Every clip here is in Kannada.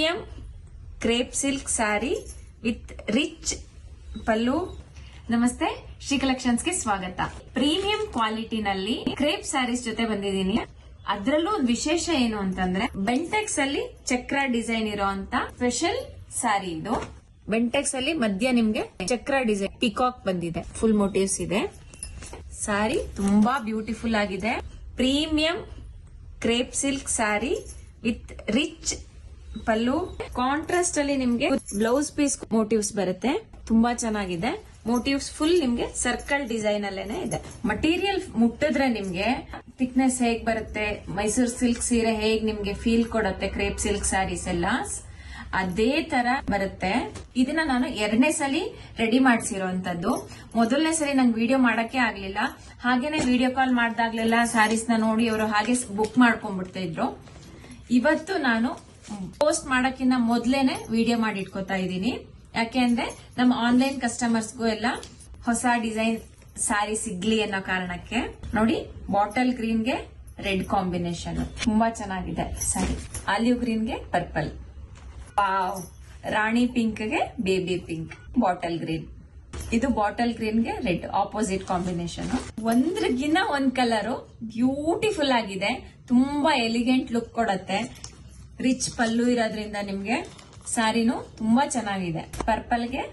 Premium crepe silk sari with rich pallu. ನಮಸ್ತೆ, ಶ್ರೀ ಕಲೆಕ್ಷನ್ಸ್ ಗೆ ಸ್ವಾಗತ. ಪ್ರೀಮಿಯಂ ಕ್ವಾಲಿಟಿನಲ್ಲಿ ಕ್ರೇಪ್ ಸ್ಯಾರೀಸ್ ಜೊತೆ ಬಂದಿದ್ದೀನಿ. ಅದರಲ್ಲೂ ಒಂದು ವಿಶೇಷ ಏನು ಅಂತಂದ್ರೆ ಬೆಂಟೆಕ್ಸ್ ಅಲ್ಲಿ ಚಕ್ರ ಡಿಸೈನ್ ಇರೋಂತ ಸ್ಪೆಷಲ್ ಸ್ಯಾರಿ ಇದು. ಬೆಂಟೆಕ್ಸ್ ಅಲ್ಲಿ ಮಧ್ಯ ನಿಮ್ಗೆ ಚಕ್ರ ಡಿಸೈನ್ ಪಿಕಾಕ್ ಬಂದಿದೆ, ಫುಲ್ ಮೋಟಿವ್ಸ್ ಇದೆ. ಸ್ಯಾರಿ ತುಂಬಾ ಬ್ಯೂಟಿಫುಲ್ ಆಗಿದೆ. Premium crepe silk sari with rich pallu. Contrast ಅಲ್ಲಿ ನಿಮ್ಗೆ ಬ್ಲೌಸ್ ಪೀಸ್ ಮೋಟಿವ್ಸ್ ಬರುತ್ತೆ, ತುಂಬಾ ಚೆನ್ನಾಗಿದೆ. ಮೋಟಿವ್ಸ್ ಫುಲ್ ನಿಮ್ಗೆ ಸರ್ಕಲ್ ಡಿಸೈನ್ ಅಲ್ಲೇನೆ ಇದೆ. ಮಟೀರಿಯಲ್ ಮುಟ್ಟಿದ್ರೆ ನಿಮ್ಗೆ ಥಿಕ್ನೆಸ್ ಹೇಗ್ ಬರುತ್ತೆ, ಮೈಸೂರ್ ಸಿಲ್ಕ್ ಸೀರೆ ಹೇಗ್ ನಿಮ್ಗೆ ಫೀಲ್ ಕೊಡುತ್ತೆ, ಕ್ರೇಪ್ ಸಿಲ್ಕ್ ಸ್ಯಾರೀಸ್ ಎಲ್ಲ ಅದೇ ತರ ಬರುತ್ತೆ. ಇದನ್ನ ನಾನು 2ನೇ ಸಲಿ ರೆಡಿ ಮಾಡಿಸಿರೋಂತದ್ದು. ಮೊದಲನೇ ಸರಿ ನಂಗೆ ವಿಡಿಯೋ ಮಾಡಕ್ಕೆ ಆಗ್ಲಿಲ್ಲ. ಹಾಗೇನೆ ವಿಡಿಯೋ ಕಾಲ್ ಮಾಡ್ದಾಗ್ಲೆಲ್ಲ ಸ್ಯಾರೀಸ್ ನ ನೋಡಿ ಅವರು ಹಾಗೆ ಬುಕ್ ಮಾಡ್ಕೊಂಡ್ಬಿಡ್ತಾ ಇದ್ರು. ಇವತ್ತು ನಾನು ಪೋಸ್ಟ್ ಮಾಡಕ್ಕಿಂತ ಮೊದ್ಲೇನೆ ವಿಡಿಯೋ ಮಾಡಿ ಇಟ್ಕೋತಾ ಇದ್ದೀನಿ. ಯಾಕೆ ಅಂದ್ರೆ ನಮ್ಮ ಆನ್ಲೈನ್ ಕಸ್ಟಮರ್ಸ್ಗೂ ಎಲ್ಲ ಹೊಸ ಡಿಸೈನ್ ಸ್ಯಾರಿ ಸಿಗ್ಲಿ ಅನ್ನೋ ಕಾರಣಕ್ಕೆ. ನೋಡಿ, ಬಾಟಲ್ ಗ್ರೀನ್ ಗೆ ರೆಡ್ ಕಾಂಬಿನೇಷನ್ ತುಂಬಾ ಚೆನ್ನಾಗಿದೆ ಸ್ಯಾರಿ. ಆಲಿವ್ ಗ್ರೀನ್ ಗೆ ಪರ್ಪಲ್, ವಾವ್. ರಾಣಿ ಪಿಂಕ್ ಗೆ ಬೇಬಿ ಪಿಂಕ್, ಬಾಟಲ್ ಗ್ರೀನ್. ಇದು ಬಾಟಲ್ ಗ್ರೀನ್ ಗೆ ರೆಡ್ ಆಪೋಸಿಟ್ ಕಾಂಬಿನೇಷನ್. ಒಂದ್ರಗಿನ್ನ ಒಂದ್ ಕಲರ್ ಬ್ಯೂಟಿಫುಲ್ ಆಗಿದೆ, ತುಂಬಾ ಎಲಿಗೆಂಟ್ ಲುಕ್ ಕೊಡತ್ತೆ. ರಿಚ್ ಪಲ್ಲು ಇರೋದ್ರಿಂದ ನಿಮ್ಗೆ ಸ್ಯಾರಿನೂ ತುಂಬಾ ಚೆನ್ನಾಗಿದೆ. ಪರ್ಪಲ್ ಗೆ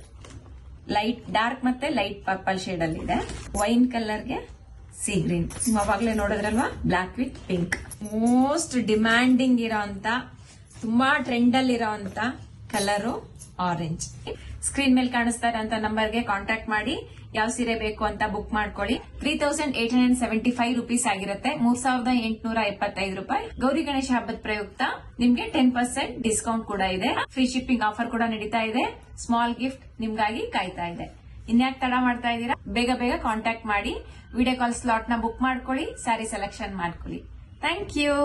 ಲೈಟ್ ಡಾರ್ಕ್ ಮತ್ತೆ ಲೈಟ್ ಪರ್ಪಲ್ ಶೇಡ್ ಅಲ್ಲಿ ಇದೆ. ವೈನ್ ಕಲರ್ ಗೆ ಸಿ ಗ್ರೀನ್. ಅವಾಗ್ಲೇ ನೋಡಿದ್ರಲ್ವಾ, black with pink. Most demanding ಇರೋಂತ, ತುಂಬಾ ಟ್ರೆಂಡ್ ಅಲ್ಲಿ ಇರೋಂತ ಕಲರು ಆರೆಂಜ್. ಸ್ಕ್ರೀನ್ ಮೇಲೆ ಕಾಣಿಸ್ತಾ ಇರೋಂತ ನಂಬರ್ಗೆ ಕಾಂಟ್ಯಾಕ್ಟ್ ಮಾಡಿ ಯಾವ ಸೀರೆ ಬೇಕು ಅಂತ ಬುಕ್ ಮಾಡ್ಕೊಳ್ಳಿ. 3875 ರುಪೀಸ್ ಆಗಿರುತ್ತೆ, 3875 ರೂಪಾಯಿ. ಗೌರಿ ಗಣೇಶ ಹಬ್ಬದ ಪ್ರಯುಕ್ತ ನಿಮ್ಗೆ 10% ಡಿಸ್ಕೌಂಟ್ ಕೂಡ ಇದೆ. ಫ್ರೀ ಶಿಪ್ಪಿಂಗ್ ಆಫರ್ ಕೂಡ ನಡೀತಾ ಇದೆ. ಸ್ಮಾಲ್ ಗಿಫ್ಟ್ ನಿಮ್ಗಾಗಿ ಕಾಯ್ತಾ ಇದೆ. ಇನ್ಯಾಕ್ ತಡ ಮಾಡ್ತಾ ಇದ್ದೀರಾ, ಬೇಗ ಬೇಗ ಕಾಂಟ್ಯಾಕ್ಟ್ ಮಾಡಿ ವಿಡಿಯೋ ಕಾಲ್ ಸ್ಲಾಟ್ ನ ಬುಕ್ ಮಾಡ್ಕೊಳ್ಳಿ, ಸ್ಯಾರಿ ಸೆಲೆಕ್ಷನ್ ಮಾಡ್ಕೊಳ್ಳಿ. Thank you.